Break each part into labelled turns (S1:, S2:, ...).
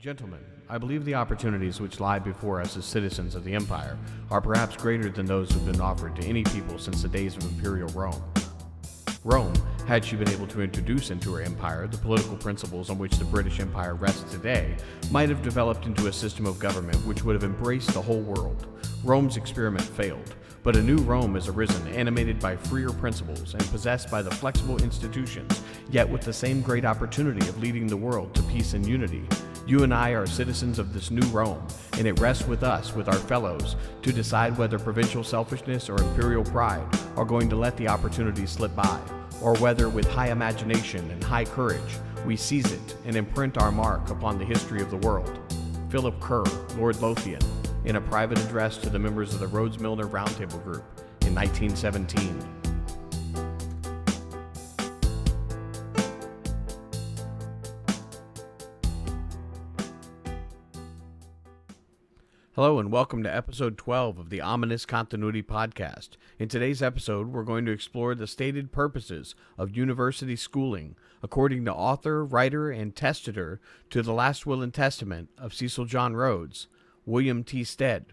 S1: Gentlemen, I believe the opportunities which lie before us as citizens of the Empire are perhaps greater than those who have been offered to any people since the days of Imperial Rome. Rome, had she been able to introduce into her empire the political principles on which the British Empire rests today, might have developed into a system of government which would have embraced the whole world. Rome's experiment failed, but a new Rome has arisen, animated by freer principles and possessed by the flexible institutions, yet with the same great opportunity of leading the world to peace and unity. You and I are citizens of this new Rome, and it rests with us, with our fellows, to decide whether provincial selfishness or imperial pride are going to let the opportunity slip by, or whether with high imagination and high courage we seize it and imprint our mark upon the history of the world. Philip Kerr, Lord Lothian, in a private address to the members of the Rhodes-Milner Roundtable Group in 1917. Hello and welcome to episode 12 of the Ominous Continuity Podcast. In today's episode, we're going to explore the stated purposes of university schooling according to author, writer, and testator to the Last Will and Testament of Cecil John Rhodes, William T. Stead.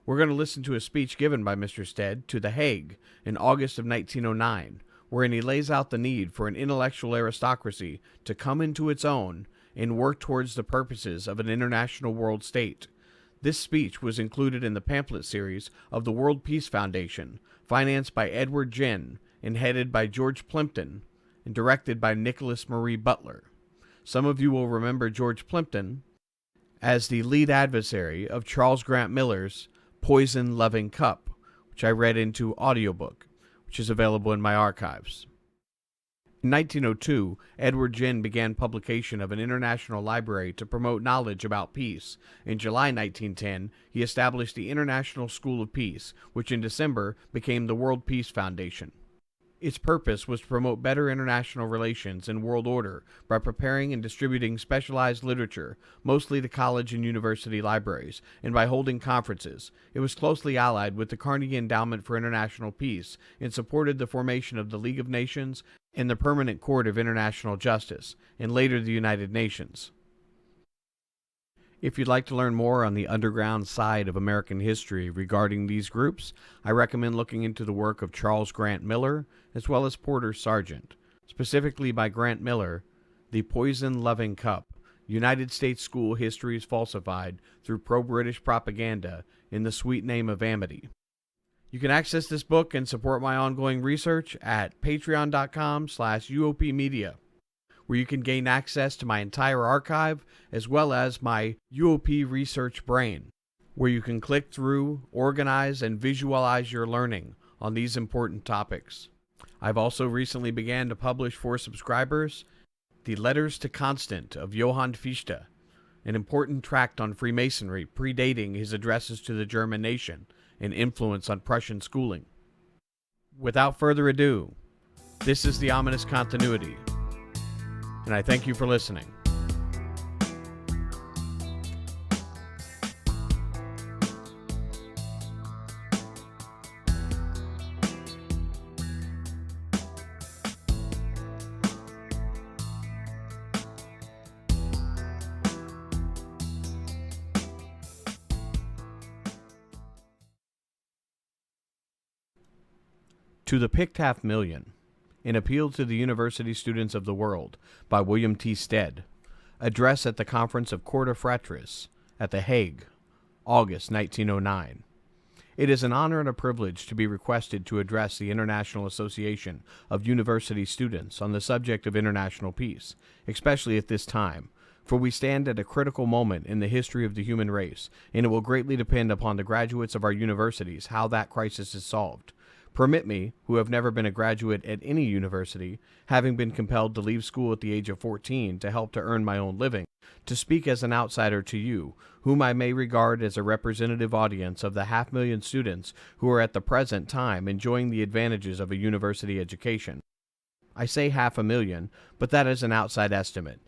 S1: We're going to listen to a speech given by Mr. Stead to The Hague in August of 1909, wherein he lays out the need for an intellectual aristocracy to come into its own and work towards the purposes of an international world state. This speech was included in the pamphlet series of the World Peace Foundation, financed by Edward Ginn and headed by George Plimpton and directed by Nicholas Marie Butler. Some of you will remember George Plimpton as the lead adversary of Charles Grant Miller's Poison Loving Cup, which I read into audiobook, which is available in my archives. In 1902, Edward Ginn began publication of an international library to promote knowledge about peace. In July 1910, he established the International School of Peace, which in December became the World Peace Foundation. Its purpose was to promote better international relations and world order by preparing and distributing specialized literature, mostly to college and university libraries, and by holding conferences. It was closely allied with the Carnegie Endowment for International Peace and supported the formation of the League of Nations and the Permanent Court of International Justice, and later the United Nations. If you'd like to learn more on the underground side of American history regarding these groups, I recommend looking into the work of Charles Grant Miller as well as Porter Sargent. Specifically by Grant Miller, The Poison Loving Cup, United States School Histories Falsified Through Pro-British Propaganda in the Sweet Name of Amity. You can access this book and support my ongoing research at patreon.com/UOP Media, where you can gain access to my entire archive as well as my UOP Research Brain, where you can click through, organize, and visualize your learning on these important topics. I've also recently began to publish for subscribers the Letters to Constant of Johann Fichte, an important tract on Freemasonry predating his addresses to the German nation and influence on Prussian schooling. Without further ado, this is the Ominous Continuity, and I thank you for listening. To the Picked Half Million, an appeal to the university students of the world by William T. Stead, address at the Conference of Corda Fratris at The Hague, August 1909. It is an honor and a privilege to be requested to address the International Association of University Students on the subject of international peace, especially at this time, for we stand at a critical moment in the history of the human race, and it will greatly depend upon the graduates of our universities how that crisis is solved. Permit me, who have never been a graduate at any university, having been compelled to leave school at the age of 14 to help to earn my own living, to speak as an outsider to you, whom I may regard as a representative audience of the 500,000 students who are at the present time enjoying the advantages of a university education. I say 500,000, but that is an outside estimate.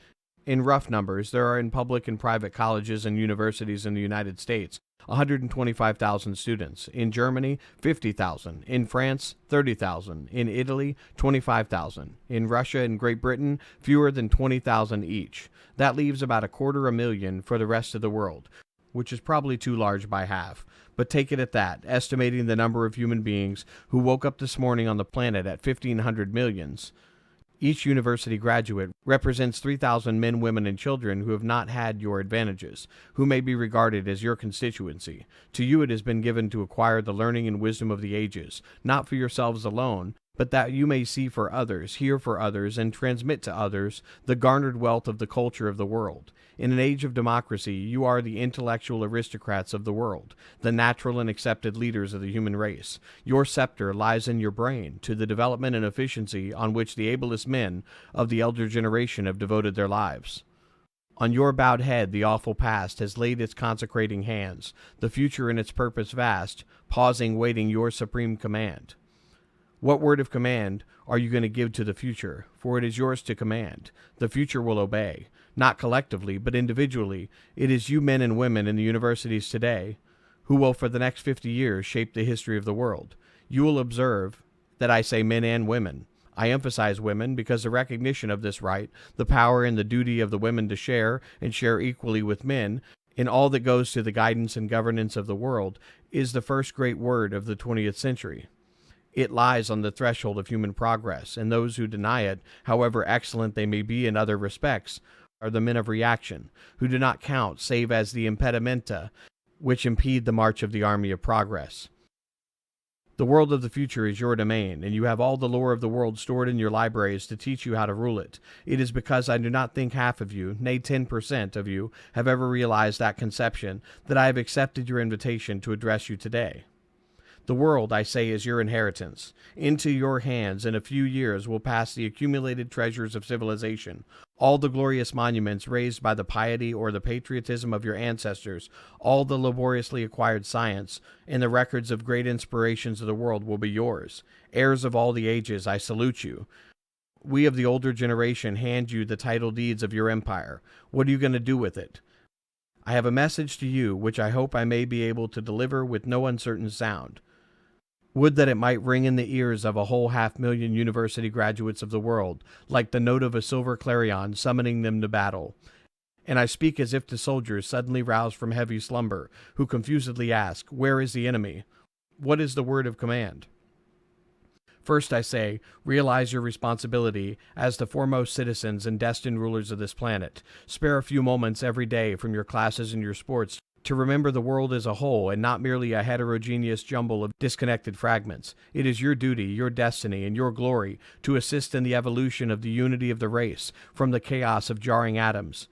S1: In rough numbers, there are in public and private colleges and universities in the United States 125,000 students. In Germany, 50,000. In France, 30,000. In Italy, 25,000. In Russia and Great Britain, fewer than 20,000 each. That leaves about 250,000 for the rest of the world, which is probably too large by half. But take it at that, estimating the number of human beings who woke up this morning on the planet at 1,500 millions. Each university graduate represents 3,000 men, women, and children who have not had your advantages, who may be regarded as your constituency. To you it has been given to acquire the learning and wisdom of the ages, not for yourselves alone, but that you may see for others, hear for others, and transmit to others the garnered wealth of the culture of the world. In an age of democracy, you are the intellectual aristocrats of the world, the natural and accepted leaders of the human race. Your scepter lies in your brain, to the development and efficiency on which the ablest men of the elder generation have devoted their lives. On your bowed head the awful past has laid its consecrating hands, the future in its purpose vast, pausing, waiting your supreme command. What word of command are you going to give to the future? For it is yours to command. The future will obey, not collectively, but individually. It is you men and women in the universities today who will for the next 50 years shape the history of the world. You will observe that I say men and women. I emphasize women because the recognition of this right, the power and the duty of the women to share and share equally with men in all that goes to the guidance and governance of the world, is the first great word of the 20th century. It lies on the threshold of human progress, and those who deny it, however excellent they may be in other respects, are the men of reaction, who do not count save as the impedimenta which impede the march of the army of progress. The world of the future is your domain, and you have all the lore of the world stored in your libraries to teach you how to rule it. It is because I do not think half of you, nay 10% of you, have ever realized that conception, that I have accepted your invitation to address you today. The world, I say, is your inheritance. Into your hands in a few years will pass the accumulated treasures of civilization, all the glorious monuments raised by the piety or the patriotism of your ancestors, all the laboriously acquired science, and the records of great inspirations of the world will be yours. Heirs of all the ages, I salute you. We of the older generation hand you the title deeds of your empire. What are you going to do with it? I have a message to you which I hope I may be able to deliver with no uncertain sound. Would that it might ring in the ears of a whole 500,000 university graduates of the world, like the note of a silver clarion summoning them to battle. And I speak as if to soldiers suddenly roused from heavy slumber, who confusedly ask, "Where is the enemy? What is the word of command?" First, I say, realize your responsibility as the foremost citizens and destined rulers of this planet. Spare a few moments every day from your classes and your sports to remember the world as a whole and not merely a heterogeneous jumble of disconnected fragments. It is your duty, your destiny, and your glory to assist in the evolution of the unity of the race from the chaos of jarring atoms.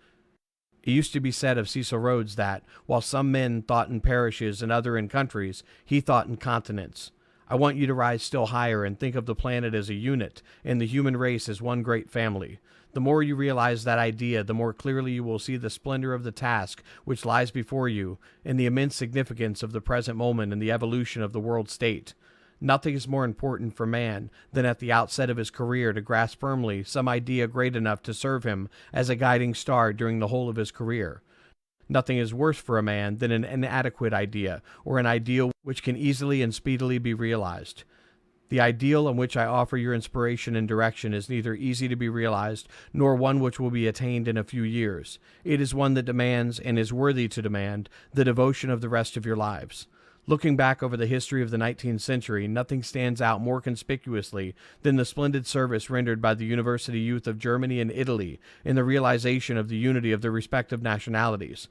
S1: It used to be said of Cecil Rhodes that, while some men thought in parishes and others in countries, he thought in continents. I want you to rise still higher and think of the planet as a unit and the human race as one great family. The more you realize that idea, the more clearly you will see the splendor of the task which lies before you and the immense significance of the present moment in the evolution of the world state. Nothing is more important for man than at the outset of his career to grasp firmly some idea great enough to serve him as a guiding star during the whole of his career. Nothing is worse for a man than an inadequate idea or an ideal which can easily and speedily be realized. The ideal on which I offer your inspiration and direction is neither easy to be realized, nor one which will be attained in a few years. It is one that demands, and is worthy to demand, the devotion of the rest of your lives. Looking back over the history of the 19th century, nothing stands out more conspicuously than the splendid service rendered by the university youth of Germany and Italy in the realization of the unity of their respective nationalities.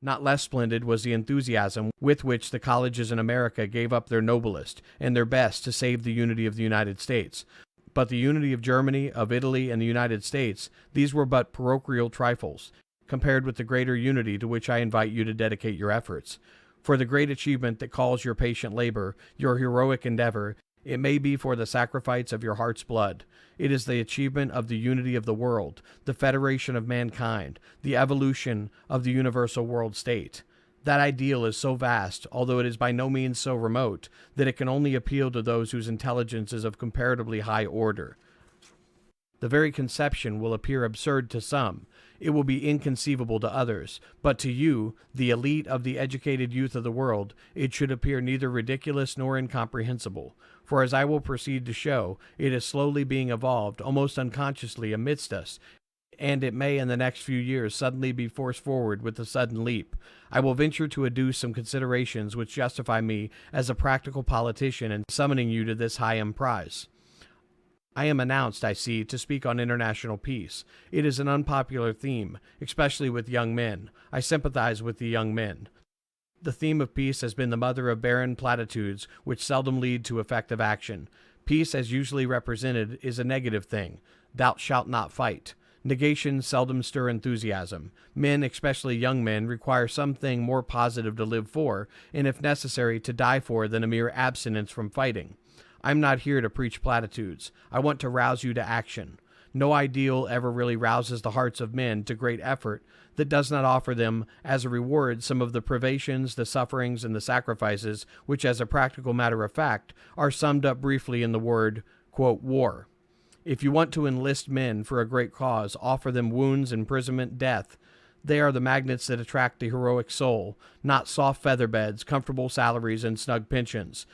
S1: Not less splendid was the enthusiasm with which the colleges in America gave up their noblest and their best to save the unity of the United States. But the unity of Germany, of Italy, and the United States, these were but parochial trifles, compared with the greater unity to which I invite you to dedicate your efforts. For the great achievement that calls your patient labor, your heroic endeavor, it may be for the sacrifice of your heart's blood. It is the achievement of the unity of the world, the federation of mankind, the evolution of the universal world state. That ideal is so vast, although it is by no means so remote, that it can only appeal to those whose intelligence is of comparatively high order. The very conception will appear absurd to some. It will be inconceivable to others, but to you, the elite of the educated youth of the world, it should appear neither ridiculous nor incomprehensible. For as I will proceed to show, it is slowly being evolved, almost unconsciously, amidst us, and it may in the next few years suddenly be forced forward with a sudden leap. I will venture to adduce some considerations which justify me as a practical politician in summoning you to this high emprise. I am announced, I see, to speak on international peace. It is an unpopular theme, especially with young men. I sympathize with the young men. The theme of peace has been the mother of barren platitudes which seldom lead to effective action. Peace, as usually represented, is a negative thing. Thou shalt not fight. Negations seldom stir enthusiasm. Men, especially young men, require something more positive to live for, and if necessary, to die for, than a mere abstinence from fighting. I'm not here to preach platitudes. I want to rouse you to action. No ideal ever really rouses the hearts of men to great effort that does not offer them as a reward some of the privations, the sufferings, and the sacrifices which, as a practical matter of fact, are summed up briefly in the word, quote, war. If you want to enlist men for a great cause, offer them wounds, imprisonment, death. They are the magnets that attract the heroic soul, not soft feather beds, comfortable salaries, and snug pensions.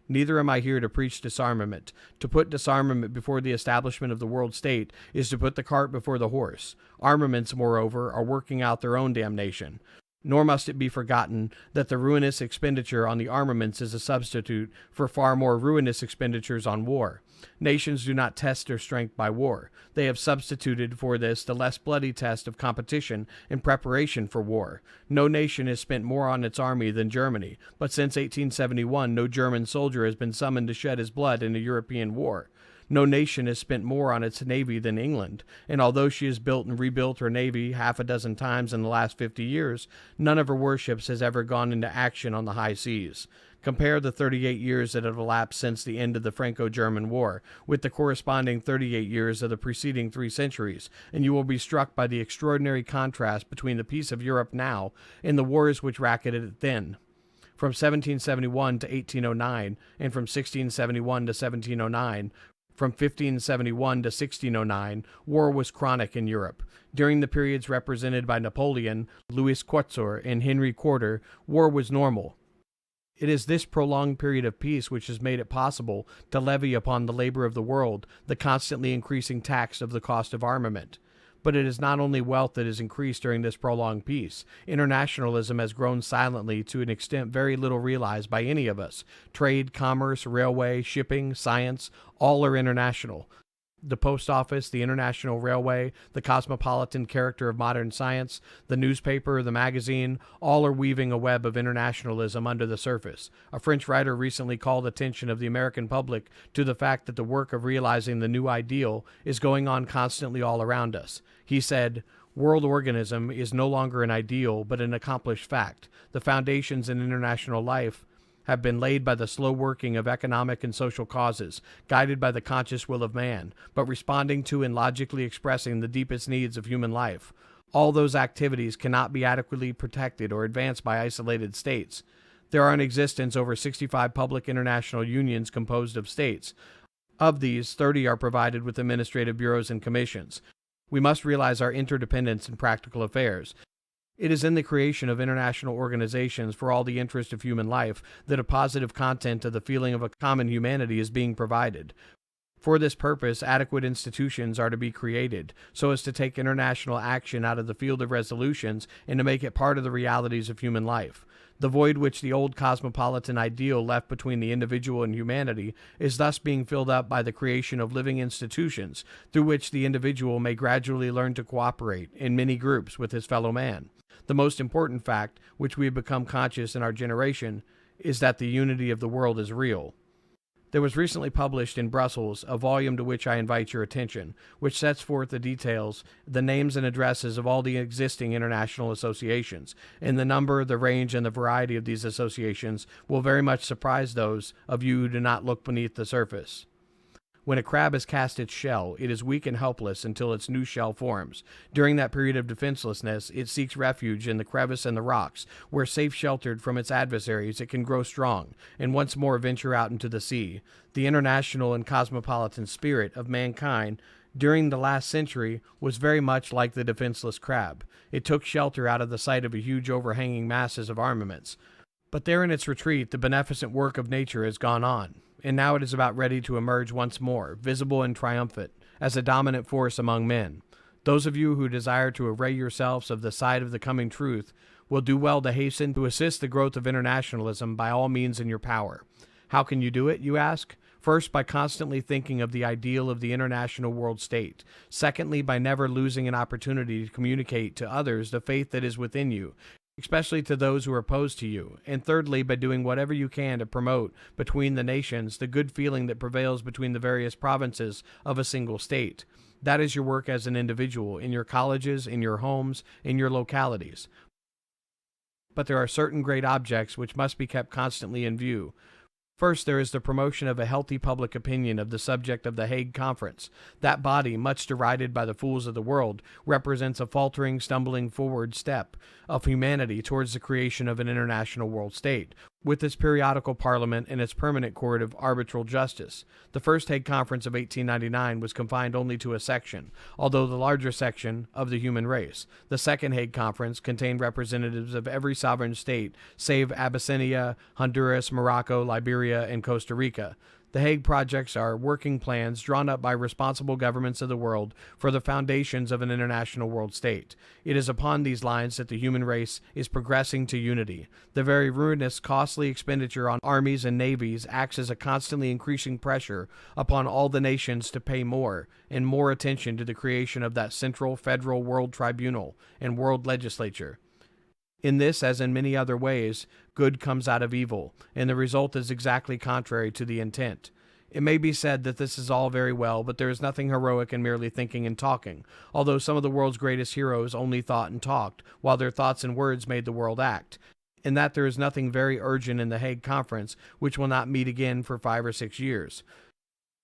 S1: Neither am I here to preach disarmament. To put disarmament before the establishment of the world state is to put the cart before the horse. Armaments, moreover, are working out their own damnation. Nor must it be forgotten that the ruinous expenditure on the armaments is a substitute for far more ruinous expenditures on war. Nations do not test their strength by war. They have substituted for this the less bloody test of competition in preparation for war. No nation has spent more on its army than Germany, but since 1871 no German soldier has been summoned to shed his blood in a European war. No nation has spent more on its navy than England, and although she has built and rebuilt her navy half a dozen times in the last 50 years, none of her warships has ever gone into action on the high seas. Compare the 38 years that have elapsed since the end of the Franco-German War with the corresponding 38 years of the preceding 3 centuries, and you will be struck by the extraordinary contrast between the peace of Europe now and the wars which racketed it then. From 1771 to 1809, and from 1671 to 1709, from 1571 to 1609, war was chronic in Europe. During the periods represented by Napoleon, Louis Quatorze, and Henry IV, war was normal. It is this prolonged period of peace which has made it possible to levy upon the labor of the world the constantly increasing tax of the cost of armament. But it is not only wealth that has increased during this prolonged peace. Internationalism has grown silently to an extent very little realized by any of us. Trade, commerce, railway, shipping, science, all are international. The post office, the international railway, the cosmopolitan character of modern science, the newspaper, the magazine, all are weaving a web of internationalism under the surface. A French writer recently called attention of the American public to the fact that the work of realizing the new ideal is going on constantly all around us. He said, "World organism is no longer an ideal, but an accomplished fact. The foundations in international life have been laid by the slow working of economic and social causes, guided by the conscious will of man, but responding to and logically expressing the deepest needs of human life. All those activities cannot be adequately protected or advanced by isolated states. There are in existence over 65 public international unions composed of states. Of these, 30 are provided with administrative bureaus and commissions. We must realize our interdependence in practical affairs. It is in the creation of international organizations for all the interest of human life that a positive content of the feeling of a common humanity is being provided. For this purpose, adequate institutions are to be created, so as to take international action out of the field of resolutions and to make it part of the realities of human life. The void which the old cosmopolitan ideal left between the individual and humanity is thus being filled up by the creation of living institutions, through which the individual may gradually learn to cooperate, in many groups, with his fellow man. The most important fact, which we have become conscious in our generation, is that the unity of the world is real. There was recently published in Brussels a volume to which I invite your attention, which sets forth the details, the names and addresses of all the existing international associations, and the number, the range, and the variety of these associations will very much surprise those of you who do not look beneath the surface. When a crab has cast its shell, it is weak and helpless until its new shell forms. During that period of defenselessness, it seeks refuge in the crevice and the rocks, where, safe sheltered from its adversaries, it can grow strong, and once more venture out into the sea. The international and cosmopolitan spirit of mankind during the last century was very much like the defenseless crab. It took shelter out of the sight of a huge overhanging masses of armaments. But there in its retreat, the beneficent work of nature has gone on, and now it is about ready to emerge once more, visible and triumphant, as a dominant force among men. Those of you who desire to array yourselves of the side of the coming truth will do well to hasten to assist the growth of internationalism by all means in your power. How can you do it, you ask? First, by constantly thinking of the ideal of the international world state. Secondly, by never losing an opportunity to communicate to others the faith that is within you, especially to those who are opposed to you. And thirdly, by doing whatever you can to promote between the nations the good feeling that prevails between the various provinces of a single state. That is your work as an individual, in your colleges, in your homes, in your localities. But there are certain great objects which must be kept constantly in view. First, there is the promotion of a healthy public opinion of the subject of the Hague Conference. That body, much derided by the fools of the world, represents a faltering, stumbling forward step of humanity towards the creation of an international world state, with its periodical parliament and its permanent court of arbitral justice. The first Hague Conference of 1899 was confined only to a section, although the larger section, of the human race. The second Hague Conference contained representatives of every sovereign state, save Abyssinia, Honduras, Morocco, Liberia, and Costa Rica. The Hague projects are working plans drawn up by responsible governments of the world for the foundations of an international world state. It is upon these lines that the human race is progressing to unity. The very ruinous, costly expenditure on armies and navies acts as a constantly increasing pressure upon all the nations to pay more and more attention to the creation of that central federal world tribunal and world legislature. In this, as in many other ways, good comes out of evil, and the result is exactly contrary to the intent. It may be said that this is all very well, but there is nothing heroic in merely thinking and talking, although some of the world's greatest heroes only thought and talked, while their thoughts and words made the world act, and that there is nothing very urgent in the Hague Conference, which will not meet again for 5 or 6 years.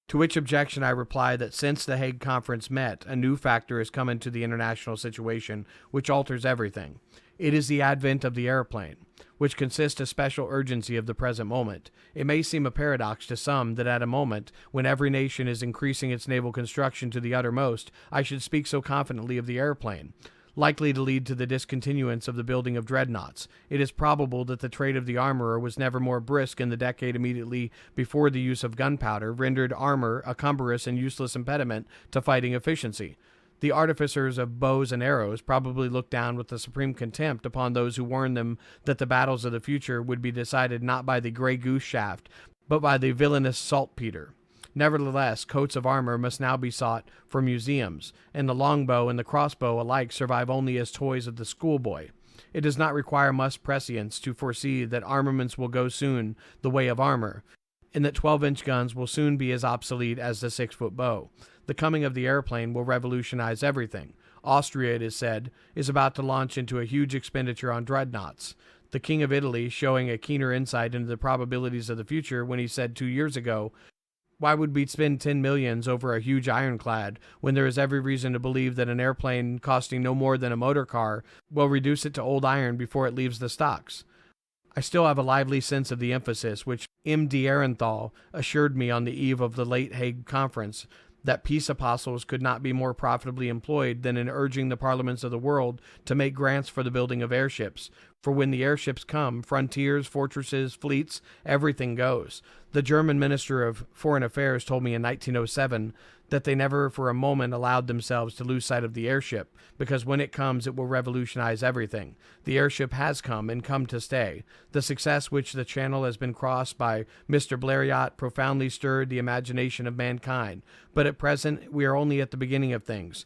S1: To which objection I reply that since the Hague Conference met, a new factor has come into the international situation which alters everything. It is the advent of the airplane, which consists of special urgency of the present moment. It may seem a paradox to some that at a moment when every nation is increasing its naval construction to the uttermost, I should speak so confidently of the airplane, likely to lead to the discontinuance of the building of dreadnoughts. It is probable that the trade of the armorer was never more brisk in the decade immediately before the use of gunpowder rendered armor a cumbrous and useless impediment to fighting efficiency. The artificers of bows and arrows probably looked down with a supreme contempt upon those who warned them that the battles of the future would be decided not by the gray goose shaft, but by the villainous saltpeter. Nevertheless, coats of armor must now be sought for museums, and the longbow and the crossbow alike survive only as toys of the schoolboy. It does not require much prescience to foresee that armaments will go soon the way of armor, and that 12-inch guns will soon be as obsolete as the 6-foot bow. The coming of the airplane will revolutionize everything. Austria, it is said, is about to launch into a huge expenditure on dreadnoughts. The King of Italy showing a keener insight into the probabilities of the future when he said 2 years ago, "Why would we spend 10 millions over a huge ironclad when there is every reason to believe that an airplane costing no more than a motor car will reduce it to old iron before it leaves the stocks?" I still have a lively sense of the emphasis which M. de Arenthal assured me on the eve of the late Hague Conference, that peace apostles could not be more profitably employed than in urging the parliaments of the world to make grants for the building of airships. For when the airships come, frontiers, fortresses, fleets, everything goes. The German Minister of Foreign Affairs told me in 1907 that they never for a moment allowed themselves to lose sight of the airship, because when it comes it will revolutionize everything. The airship has come, and come to stay. The success which the Channel has been crossed by Mr. Blériot profoundly stirred the imagination of mankind, but at present we are only at the beginning of things.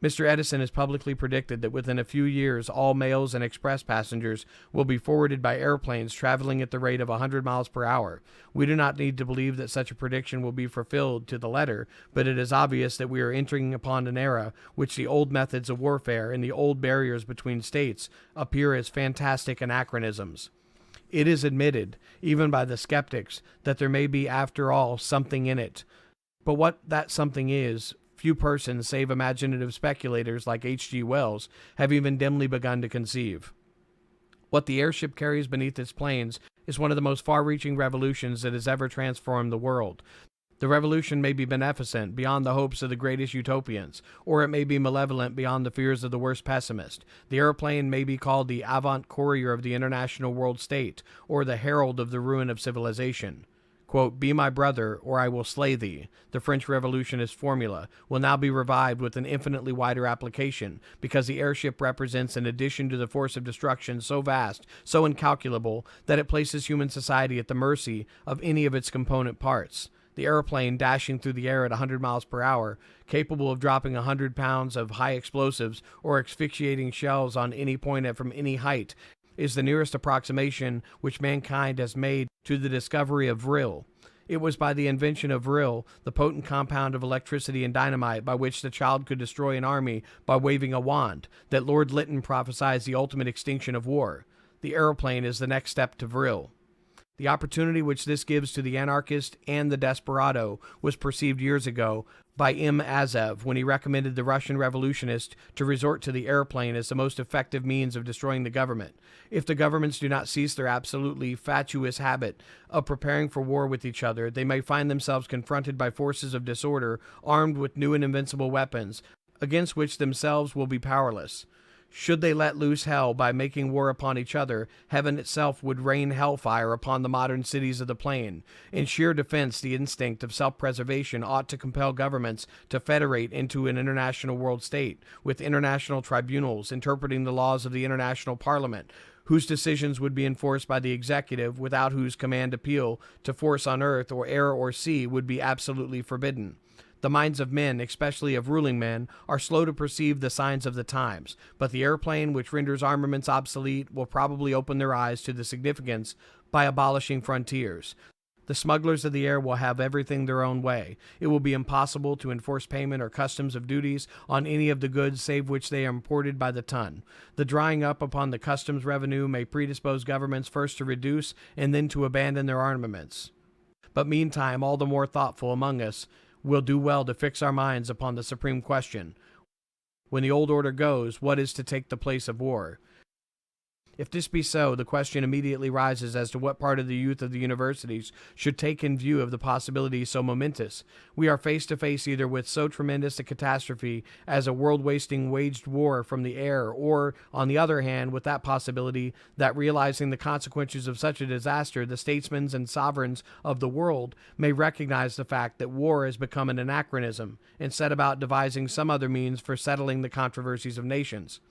S1: Mr. Edison has publicly predicted that within a few years all mails and express passengers will be forwarded by airplanes traveling at the rate of 100 miles per hour. We do not need to believe that such a prediction will be fulfilled to the letter, but it is obvious that we are entering upon an era which the old methods of warfare and the old barriers between states appear as fantastic anachronisms. It is admitted, even by the skeptics, that there may be after all something in it. But what that something is, few persons, save imaginative speculators like H.G. Wells, have even dimly begun to conceive. What the airship carries beneath its planes is one of the most far-reaching revolutions that has ever transformed the world. The revolution may be beneficent beyond the hopes of the greatest utopians, or it may be malevolent beyond the fears of the worst pessimist. The airplane may be called the avant-courier of the international world state, or the herald of the ruin of civilization. Quote, "Be my brother, or I will slay thee," the French Revolutionist formula, will now be revived with an infinitely wider application, because the airship represents an addition to the force of destruction so vast, so incalculable, that it places human society at the mercy of any of its component parts. The airplane dashing through the air at 100 miles per hour, capable of dropping 100 pounds of high explosives or asphyxiating shells on any point from any height, is the nearest approximation which mankind has made to the discovery of vril. It was by the invention of vril, the potent compound of electricity and dynamite by which the child could destroy an army by waving a wand, that Lord Lytton prophesied the ultimate extinction of war. The aeroplane is the next step to vril. The opportunity which this gives to the anarchist and the desperado was perceived years ago by M. Azev when he recommended the Russian revolutionists to resort to the airplane as the most effective means of destroying the government. If the governments do not cease their absolutely fatuous habit of preparing for war with each other, they may find themselves confronted by forces of disorder armed with new and invincible weapons, against which themselves will be powerless. Should they let loose hell by making war upon each other, heaven itself would rain hellfire upon the modern cities of the plain. In sheer defense, the instinct of self-preservation ought to compel governments to federate into an international world state, with international tribunals interpreting the laws of the international parliament, whose decisions would be enforced by the executive, without whose command appeal to force on earth or air or sea would be absolutely forbidden. The minds of men, especially of ruling men, are slow to perceive the signs of the times, but the airplane, which renders armaments obsolete, will probably open their eyes to the significance by abolishing frontiers. The smugglers of the air will have everything their own way. It will be impossible to enforce payment or customs of duties on any of the goods save which they are imported by the ton. The drying up upon the customs revenue may predispose governments first to reduce and then to abandon their armaments. But meantime, all the more thoughtful among us will do well to fix our minds upon the supreme question. When the old order goes, what is to take the place of war? If this be so, the question immediately rises as to what part of the youth of the universities should take in view of the possibilities so momentous. We are face to face either with so tremendous a catastrophe as a world-wasting waged war from the air, or, on the other hand, with that possibility that, realizing the consequences of such a disaster, the statesmen and sovereigns of the world may recognize the fact that war has become an anachronism, and set about devising some other means for settling the controversies of nations.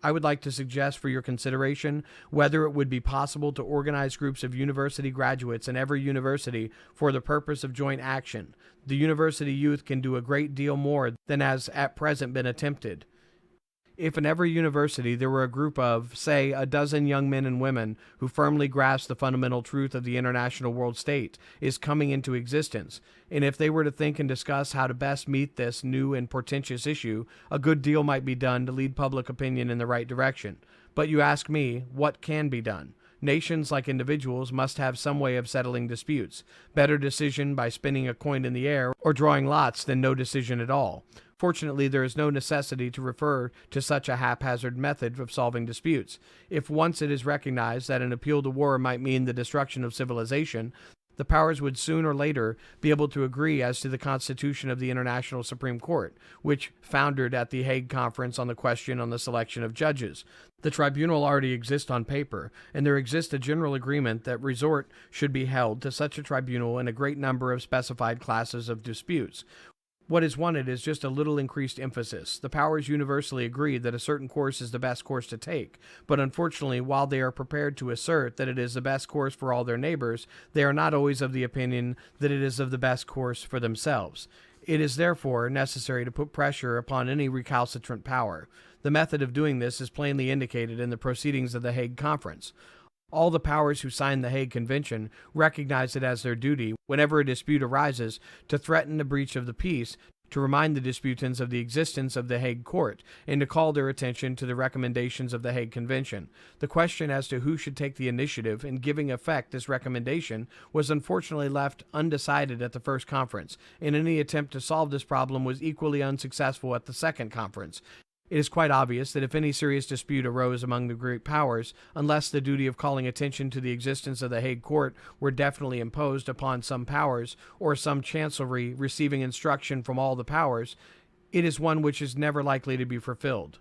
S1: I would like to suggest for your consideration whether it would be possible to organize groups of university graduates in every university for the purpose of joint action. The university youth can do a great deal more than has at present been attempted. If in every university there were a group of, say, a dozen young men and women who firmly grasp the fundamental truth of the international world state is coming into existence, and if they were to think and discuss how to best meet this new and portentous issue, a good deal might be done to lead public opinion in the right direction. But you ask me, what can be done? Nations, like individuals, must have some way of settling disputes. Better decision by spinning a coin in the air or drawing lots than no decision at all. Fortunately, there is no necessity to refer to such a haphazard method of solving disputes. If once it is recognized that an appeal to war might mean the destruction of civilization, the powers would soon or later be able to agree as to the constitution of the International Supreme Court, which foundered at the Hague Conference on the question on the selection of judges. The tribunal already exists on paper, and there exists a general agreement that resort should be held to such a tribunal in a great number of specified classes of disputes. What is wanted is just a little increased emphasis. The powers universally agree that a certain course is the best course to take, but unfortunately, while they are prepared to assert that it is the best course for all their neighbors, they are not always of the opinion that it is of the best course for themselves. It is therefore necessary to put pressure upon any recalcitrant power. The method of doing this is plainly indicated in the proceedings of the Hague Conference. All the powers who signed the Hague Convention recognize it as their duty, whenever a dispute arises, to threaten the breach of the peace, to remind the disputants of the existence of the Hague Court, and to call their attention to the recommendations of the Hague Convention. The question as to who should take the initiative in giving effect this recommendation was unfortunately left undecided at the first conference, and any attempt to solve this problem was equally unsuccessful at the second conference. It is quite obvious that if any serious dispute arose among the great powers, unless the duty of calling attention to the existence of the Hague Court were definitely imposed upon some powers, or some chancellery receiving instruction from all the powers, it is one which is never likely to be fulfilled.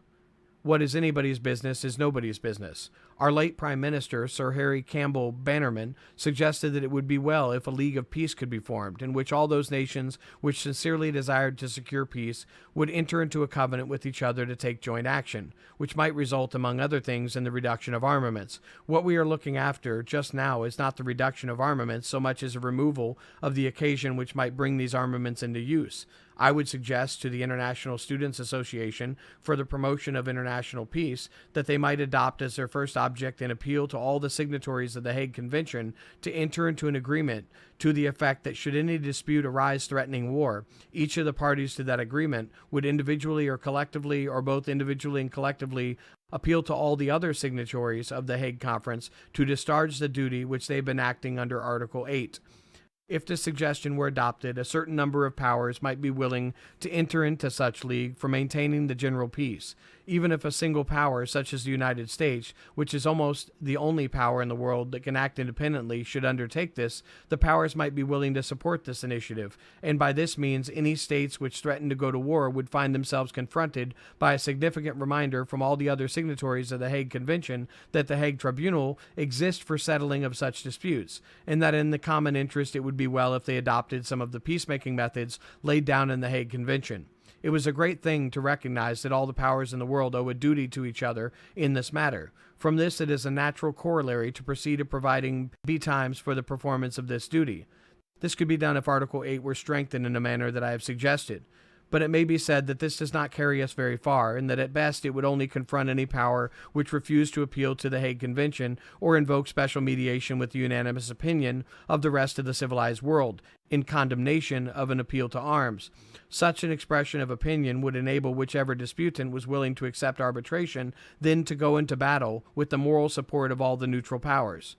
S1: What is anybody's business is nobody's business. Our late Prime Minister, Sir Harry Campbell Bannerman, suggested that it would be well if a League of Peace could be formed, in which all those nations which sincerely desired to secure peace would enter into a covenant with each other to take joint action, which might result, among other things, in the reduction of armaments. What we are looking after just now is not the reduction of armaments so much as a removal of the occasion which might bring these armaments into use. I would suggest to the International Students Association for the Promotion of International Peace that they might adopt as their first object an appeal to all the signatories of the Hague Convention to enter into an agreement to the effect that should any dispute arise threatening war, each of the parties to that agreement would individually or collectively, or both individually and collectively, appeal to all the other signatories of the Hague Conference to discharge the duty which they have been acting under Article 8. If this suggestion were adopted, a certain number of powers might be willing to enter into such league for maintaining the general peace. Even if a single power, such as the United States, which is almost the only power in the world that can act independently, should undertake this, the powers might be willing to support this initiative, and by this means any states which threaten to go to war would find themselves confronted by a significant reminder from all the other signatories of the Hague Convention that the Hague Tribunal exists for settling of such disputes, and that in the common interest it would be well if they adopted some of the peacemaking methods laid down in the Hague Convention. It was a great thing to recognize that all the powers in the world owe a duty to each other in this matter. From this it is a natural corollary to proceed to providing betimes for the performance of this duty. This could be done if Article 8 were strengthened in a manner that I have suggested. But it may be said that this does not carry us very far, and that at best it would only confront any power which refused to appeal to the Hague Convention or invoke special mediation with the unanimous opinion of the rest of the civilized world in condemnation of an appeal to arms. Such an expression of opinion would enable whichever disputant was willing to accept arbitration then to go into battle with the moral support of all the neutral powers.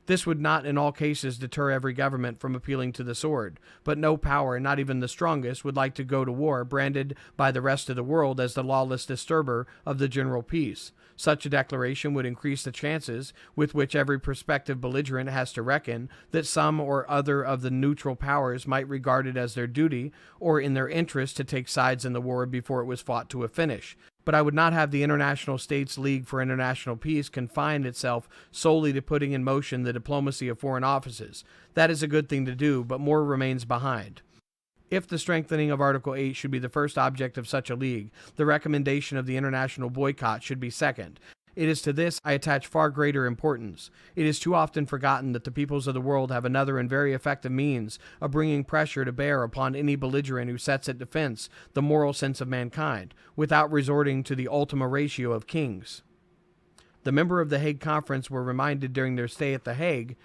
S1: This would not in all cases deter every government from appealing to the sword, but no power, not even the strongest, would like to go to war branded by the rest of the world as the lawless disturber of the general peace. Such a declaration would increase the chances, with which every prospective belligerent has to reckon, that some or other of the neutral powers might regard it as their duty or in their interest to take sides in the war before it was fought to a finish. But I would not have the International States League for International Peace confine itself solely to putting in motion the diplomacy of foreign offices. That is a good thing to do, but more remains behind. If the strengthening of Article 8 should be the first object of such a league, the recommendation of the international boycott should be second. It is to this I attach far greater importance. It is too often forgotten that the peoples of the world have another and very effective means of bringing pressure to bear upon any belligerent who sets at defense the moral sense of mankind, without resorting to the ultima ratio of kings. The members of the Hague Conference were reminded during their stay at The Hague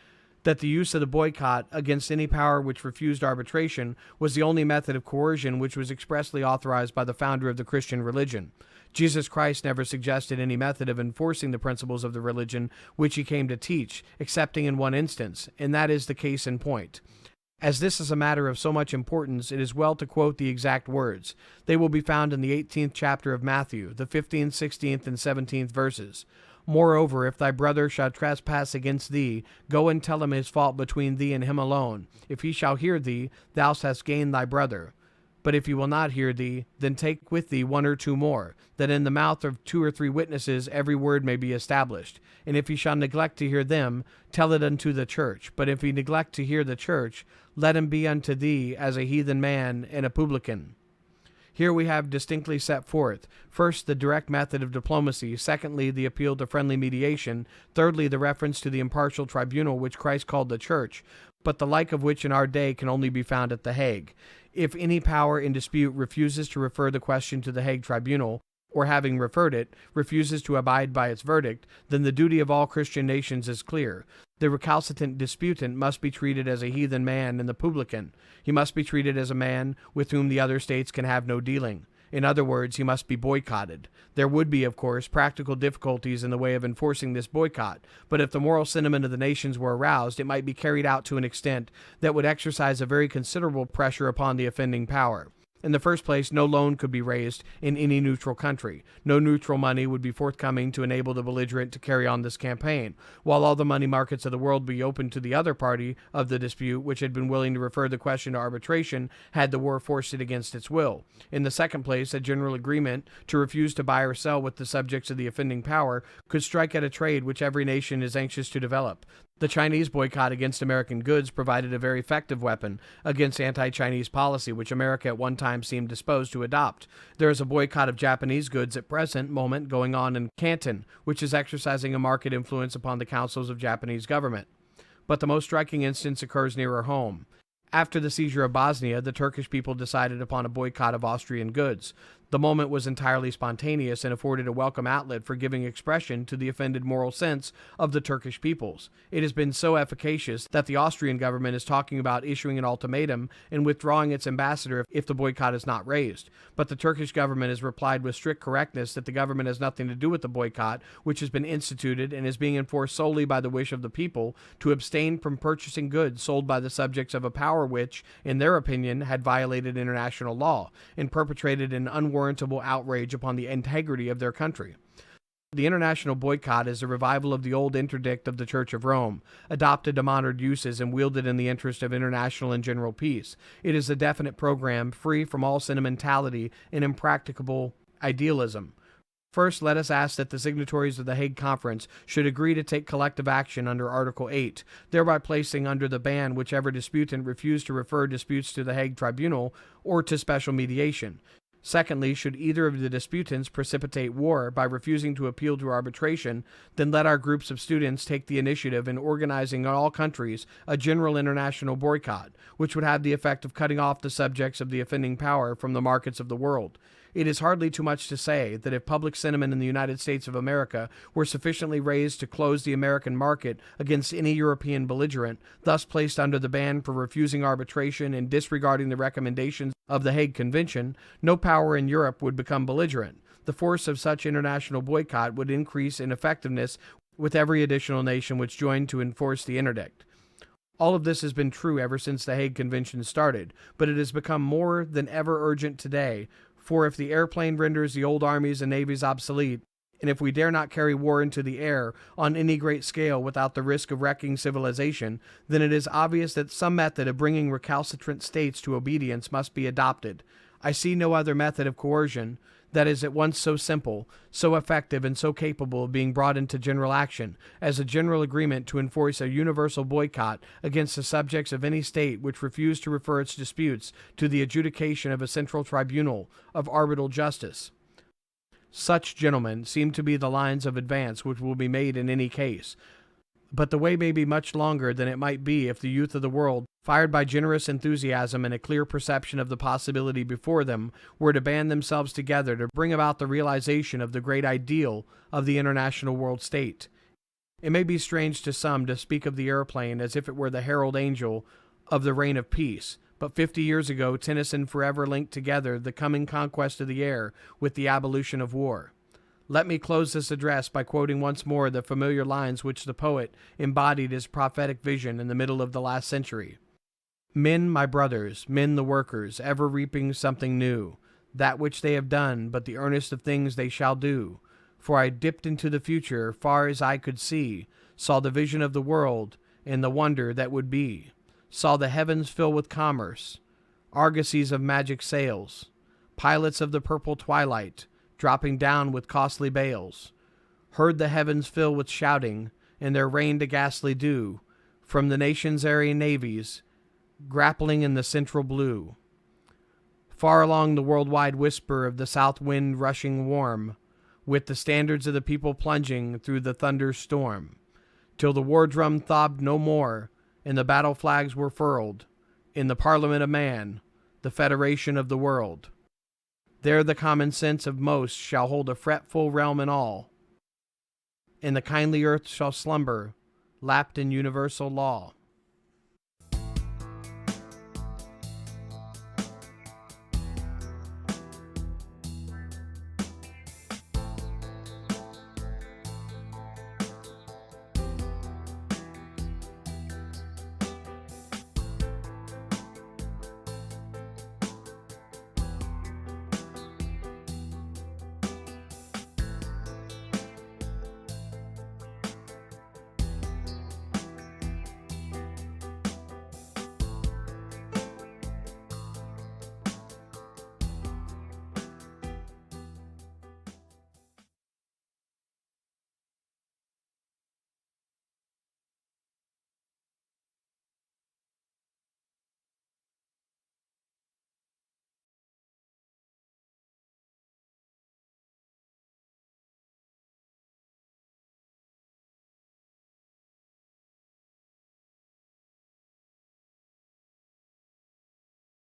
S1: that the use of the boycott against any power which refused arbitration was the only method of coercion which was expressly authorized by the founder of the Christian religion. Jesus Christ never suggested any method of enforcing the principles of the religion which he came to teach, excepting in one instance, and that is the case in point. As this is a matter of so much importance, it is well to quote the exact words. They will be found in the 18th chapter of Matthew, the 15th, 16th, and 17th verses. Moreover, if thy brother shall trespass against thee, go and tell him his fault between thee and him alone. If he shall hear thee, thou hast gained thy brother. But if he will not hear thee, then take with thee one or two more, that in the mouth of 2 or 3 witnesses every word may be established. And if he shall neglect to hear them, tell it unto the church. But if he neglect to hear the church, let him be unto thee as a heathen man and a publican. Here we have distinctly set forth, first, the direct method of diplomacy, secondly, the appeal to friendly mediation, thirdly, the reference to the impartial tribunal which Christ called the church, but the like of which in our day can only be found at The Hague. If any power in dispute refuses to refer the question to the Hague Tribunal, or having referred it, refuses to abide by its verdict, then the duty of all Christian nations is clear. The recalcitrant disputant must be treated as a heathen man and the publican. He must be treated as a man with whom the other states can have no dealing. In other words, he must be boycotted. There would be, of course, practical difficulties in the way of enforcing this boycott, but if the moral sentiment of the nations were aroused, it might be carried out to an extent that would exercise a very considerable pressure upon the offending power. In the first place, no loan could be raised in any neutral country. No neutral money would be forthcoming to enable the belligerent to carry on this campaign, while all the money markets of the world be open to the other party of the dispute, which had been willing to refer the question to arbitration had the war forced it against its will. In the second place, a general agreement to refuse to buy or sell with the subjects of the offending power could strike at a trade which every nation is anxious to develop. The Chinese boycott against American goods provided a very effective weapon against anti-Chinese policy, which America at one time seemed disposed to adopt. There is a boycott of Japanese goods at present moment going on in Canton, which is exercising a market influence upon the councils of Japanese government. But the most striking instance occurs nearer home. After the seizure of Bosnia, the Turkish people decided upon a boycott of Austrian goods. The moment was entirely spontaneous and afforded a welcome outlet for giving expression to the offended moral sense of the Turkish peoples. It has been so efficacious that the Austrian government is talking about issuing an ultimatum and withdrawing its ambassador if the boycott is not raised. But the Turkish government has replied with strict correctness that the government has nothing to do with the boycott, which has been instituted and is being enforced solely by the wish of the people to abstain from purchasing goods sold by the subjects of a power which, in their opinion, had violated international law and perpetrated an unwarrantable outrage upon the integrity of their country. The international boycott is a revival of the old interdict of the Church of Rome, adopted to modern uses and wielded in the interest of international and general peace. It is a definite program, free from all sentimentality and impracticable idealism. First, let us ask that the signatories of the Hague Conference should agree to take collective action under Article 8, thereby placing under the ban whichever disputant refused to refer disputes to the Hague Tribunal or to special mediation. Secondly, should either of the disputants precipitate war by refusing to appeal to arbitration, then let our groups of students take the initiative in organizing in all countries a general international boycott, which would have the effect of cutting off the subjects of the offending power from the markets of the world. It is hardly too much to say that if public sentiment in the United States of America were sufficiently raised to close the American market against any European belligerent, thus placed under the ban for refusing arbitration and disregarding the recommendations of the Hague Convention, no power in Europe would become belligerent. The force of such international boycott would increase in effectiveness with every additional nation which joined to enforce the interdict. All of this has been true ever since the Hague Convention started, but it has become more than ever urgent today. For if the airplane renders the old armies and navies obsolete, and if we dare not carry war into the air on any great scale without the risk of wrecking civilization, then it is obvious that some method of bringing recalcitrant states to obedience must be adopted. I see no other method of coercion that is at once so simple, so effective, and so capable of being brought into general action, as a general agreement to enforce a universal boycott against the subjects of any state which refuse to refer its disputes to the adjudication of a central tribunal of arbitral justice. Such, gentlemen, seem to be the lines of advance which will be made in any case. But the way may be much longer than it might be if the youth of the world, fired by generous enthusiasm and a clear perception of the possibility before them, were to band themselves together to bring about the realization of the great ideal of the international world state. It may be strange to some to speak of the airplane as if it were the herald angel of the reign of peace, but 50 years ago Tennyson forever linked together the coming conquest of the air with the abolition of war. Let me close this address by quoting once more the familiar lines which the poet embodied as prophetic vision in the middle of the last century. Men, my brothers, men the workers, ever reaping something new, that which they have done, but the earnest of things they shall do. For I dipped into the future, far as I could see, saw the vision of the world, and the wonder that would be, saw the heavens fill with commerce, argosies of magic sails, pilots of the purple twilight, dropping down with costly bales, heard the heavens fill with shouting, and there rained a ghastly dew from the nation's airy navies, grappling in the central blue. Far along the worldwide whisper of the south wind rushing warm, with the standards of the people plunging through the thunder storm, till the war drum throbbed no more, and the battle flags were furled, in the Parliament of Man, the Federation of the world. There the common sense of most shall hold a fretful realm in all, and the kindly earth shall slumber, lapped in universal law.